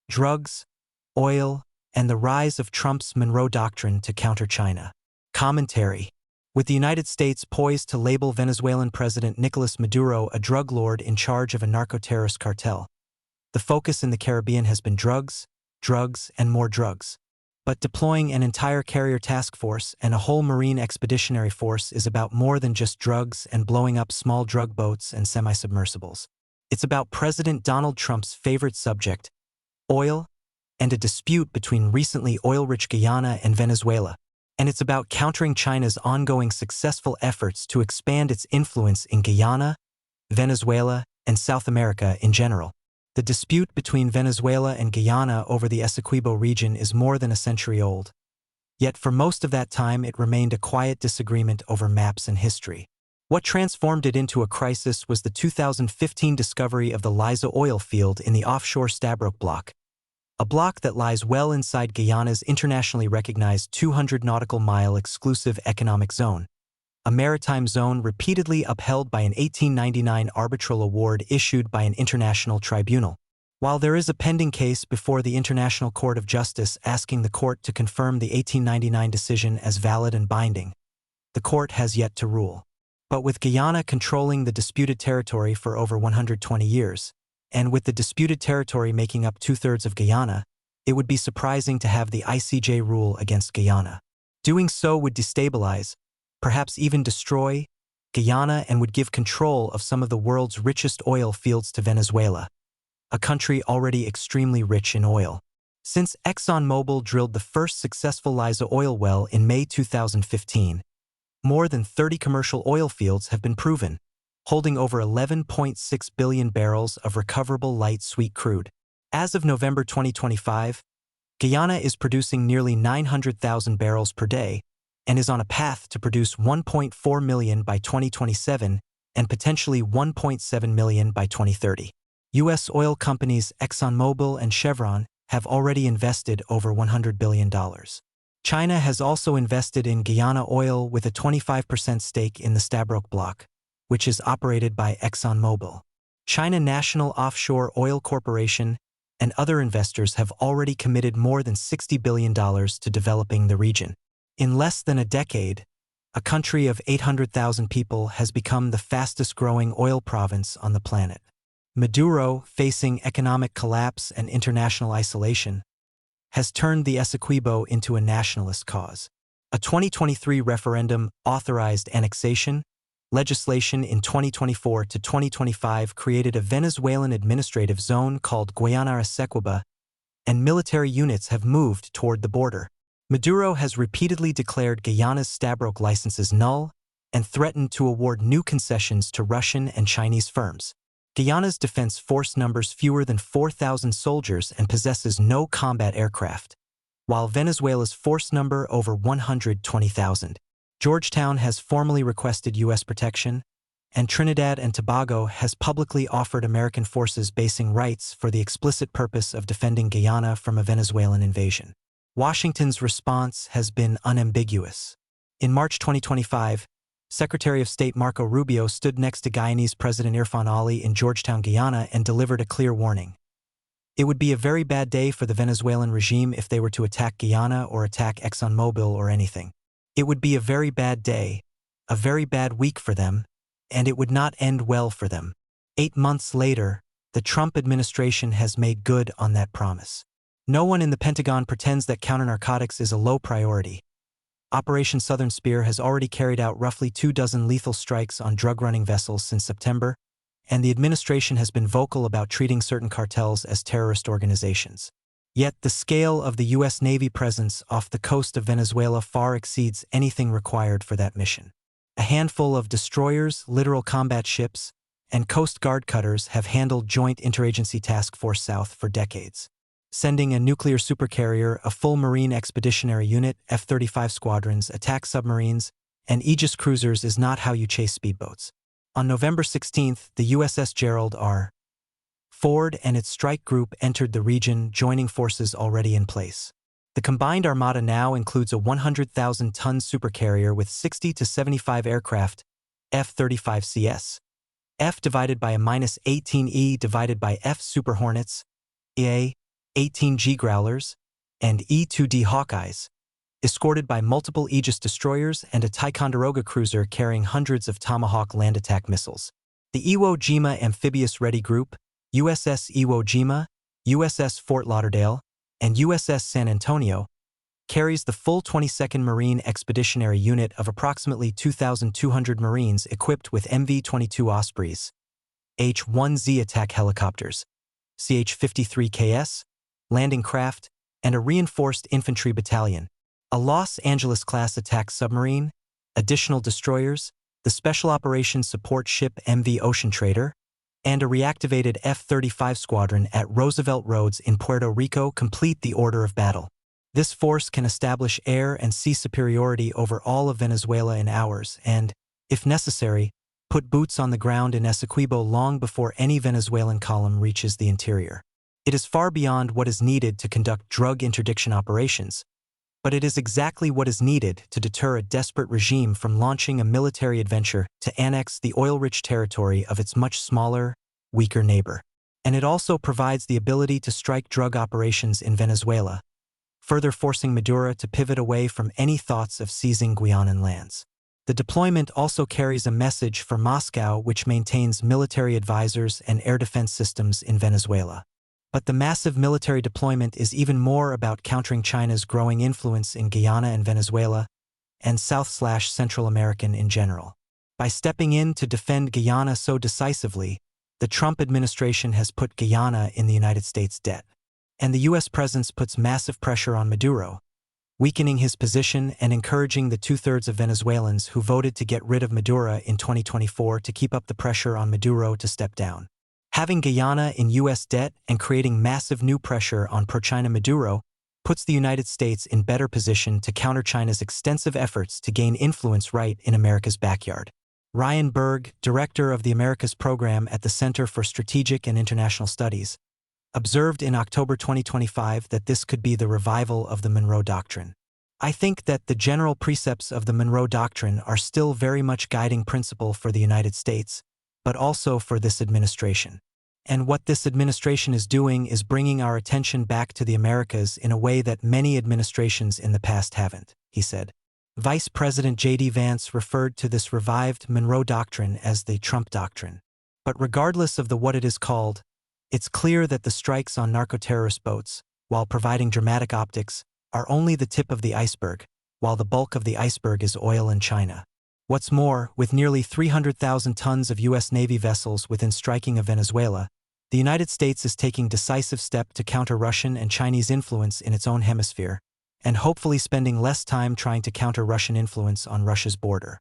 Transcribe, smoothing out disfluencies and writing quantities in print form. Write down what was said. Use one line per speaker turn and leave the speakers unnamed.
drugs, oil, and the rise of Trump's Monroe Doctrine to counter China. Commentary. With the United States poised to label Venezuelan President Nicolas Maduro a drug lord in charge of a narco-terrorist cartel, the focus in the Caribbean has been drugs, drugs, and more drugs. But deploying an entire carrier task force and a whole Marine expeditionary force is about more than just drugs and blowing up small drug boats and semi-submersibles. It's about President Donald Trump's favorite subject, oil, and a dispute between recently oil-rich Guyana and Venezuela. And it's about countering China's ongoing successful efforts to expand its influence in Guyana, Venezuela, and South America in general. The dispute between Venezuela and Guyana over the Essequibo region is more than a century old. Yet for most of that time it remained a quiet disagreement over maps and history. What transformed it into a crisis was the 2015 discovery of the Liza oil field in the offshore Stabroek Block, a block that lies well inside Guyana's internationally recognized 200 nautical mile exclusive economic zone, a maritime zone repeatedly upheld by an 1899 arbitral award issued by an international tribunal. While there is a pending case before the International Court of Justice asking the court to confirm the 1899 decision as valid and binding, the court has yet to rule. But with Guyana controlling the disputed territory for over 120 years, and with the disputed territory making up 2/3 of Guyana, it would be surprising to have the ICJ rule against Guyana. Doing so would destabilize, perhaps even destroy, Guyana and would give control of some of the world's richest oil fields to Venezuela, a country already extremely rich in oil. Since ExxonMobil drilled the first successful Liza oil well in May 2015, more than 30 commercial oil fields have been proven, holding over 11.6 billion barrels of recoverable light sweet crude. As of November 2025, Guyana is producing nearly 900,000 barrels per day and is on a path to produce 1.4 million by 2027 and potentially 1.7 million by 2030. U.S. oil companies ExxonMobil and Chevron have already invested over $100 billion. China has also invested in Guyana Oil with a 25% stake in the Stabroek Block, which is operated by ExxonMobil. China National Offshore Oil Corporation and other investors have already committed more than $60 billion to developing the region. In less than a decade, a country of 800,000 people has become the fastest-growing oil province on the planet. Maduro, facing economic collapse and international isolation, has turned the Essequibo into a nationalist cause. A 2023 referendum authorized annexation. Legislation in 2024 to 2025 created a Venezuelan administrative zone called Guayana Essequiba, and military units have moved toward the border. Maduro has repeatedly declared Guyana's Stabroek licenses null and threatened to award new concessions to Russian and Chinese firms. Guyana's defense force numbers fewer than 4,000 soldiers and possesses no combat aircraft, while Venezuela's force number over 120,000. Georgetown has formally requested U.S. protection, and Trinidad and Tobago has publicly offered American forces basing rights for the explicit purpose of defending Guyana from a Venezuelan invasion. Washington's response has been unambiguous. In March 2025, Secretary of State Marco Rubio stood next to Guyanese President Irfan Ali in Georgetown, Guyana, and delivered a clear warning. It would be a very bad day for the Venezuelan regime if they were to attack Guyana or attack ExxonMobil or anything. It would be a very bad day, a very bad week for them, and it would not end well for them. 8 months later, the Trump administration has made good on that promise. No one in the Pentagon pretends that counter-narcotics is a low priority. Operation Southern Spear has already carried out roughly 24 lethal strikes on drug-running vessels since September, and the administration has been vocal about treating certain cartels as terrorist organizations. Yet the scale of the U.S. Navy presence off the coast of Venezuela far exceeds anything required for that mission. A handful of destroyers, littoral combat ships, and Coast Guard cutters have handled Joint Interagency Task Force South for decades. Sending a nuclear supercarrier, a full Marine expeditionary unit, F-35 squadrons, attack submarines, and Aegis cruisers is not how you chase speedboats. On November 16th, the USS Gerald R. Ford and its strike group entered the region, joining forces already in place. The combined armada now includes a 100,000-ton supercarrier with 60 to 75 aircraft, F-35CS. F divided by a -18E divided by F Super Hornets, EA, 18G Growlers, and E-2D Hawkeyes, escorted by multiple Aegis destroyers and a Ticonderoga cruiser carrying hundreds of Tomahawk land attack missiles. The Iwo Jima Amphibious Ready Group, USS Iwo Jima, USS Fort Lauderdale, and USS San Antonio, carries the full 22nd Marine Expeditionary Unit of approximately 2,200 Marines equipped with MV-22 Ospreys, H-1Z attack helicopters, CH-53KS, landing craft, and a reinforced infantry battalion, a Los Angeles-class attack submarine, additional destroyers, the Special Operations Support Ship MV Ocean Trader, and a reactivated F-35 squadron at Roosevelt Roads in Puerto Rico complete the order of battle. This force can establish air and sea superiority over all of Venezuela in hours and, if necessary, put boots on the ground in Essequibo long before any Venezuelan column reaches the interior. It is far beyond what is needed to conduct drug interdiction operations, but it is exactly what is needed to deter a desperate regime from launching a military adventure to annex the oil-rich territory of its much smaller, weaker neighbor. And it also provides the ability to strike drug operations in Venezuela, further forcing Maduro to pivot away from any thoughts of seizing Guianan lands. The deployment also carries a message for Moscow, which maintains military advisors and air defense systems in Venezuela. But the massive military deployment is even more about countering China's growing influence in Guyana and Venezuela, and South/Central America in general. By stepping in to defend Guyana so decisively, the Trump administration has put Guyana in the United States' debt. And the U.S. presence puts massive pressure on Maduro, weakening his position and encouraging the two-thirds of Venezuelans who voted to get rid of Maduro in 2024 to keep up the pressure on Maduro to step down. Having Guyana in U.S. debt and creating massive new pressure on pro-China Maduro puts the United States in better position to counter China's extensive efforts to gain influence right in America's backyard. Ryan Berg, director of the Americas program at the Center for Strategic and International Studies, observed in October 2025 that this could be the revival of the Monroe Doctrine. I think that the general precepts of the Monroe Doctrine are still very much guiding principle for the United States, but also for this administration. And what this administration is doing is bringing our attention back to the Americas in a way that many administrations in the past haven't, he said. Vice President J.D. Vance referred to this revived Monroe Doctrine as the Trump Doctrine. But regardless of what it is called, it's clear that the strikes on narco-terrorist boats, while providing dramatic optics, are only the tip of the iceberg, while the bulk of the iceberg is oil and China. What's more, with nearly 300,000 tons of U.S. Navy vessels within striking of Venezuela, the United States is taking decisive steps to counter Russian and Chinese influence in its own hemisphere, and hopefully spending less time trying to counter Russian influence on Russia's border.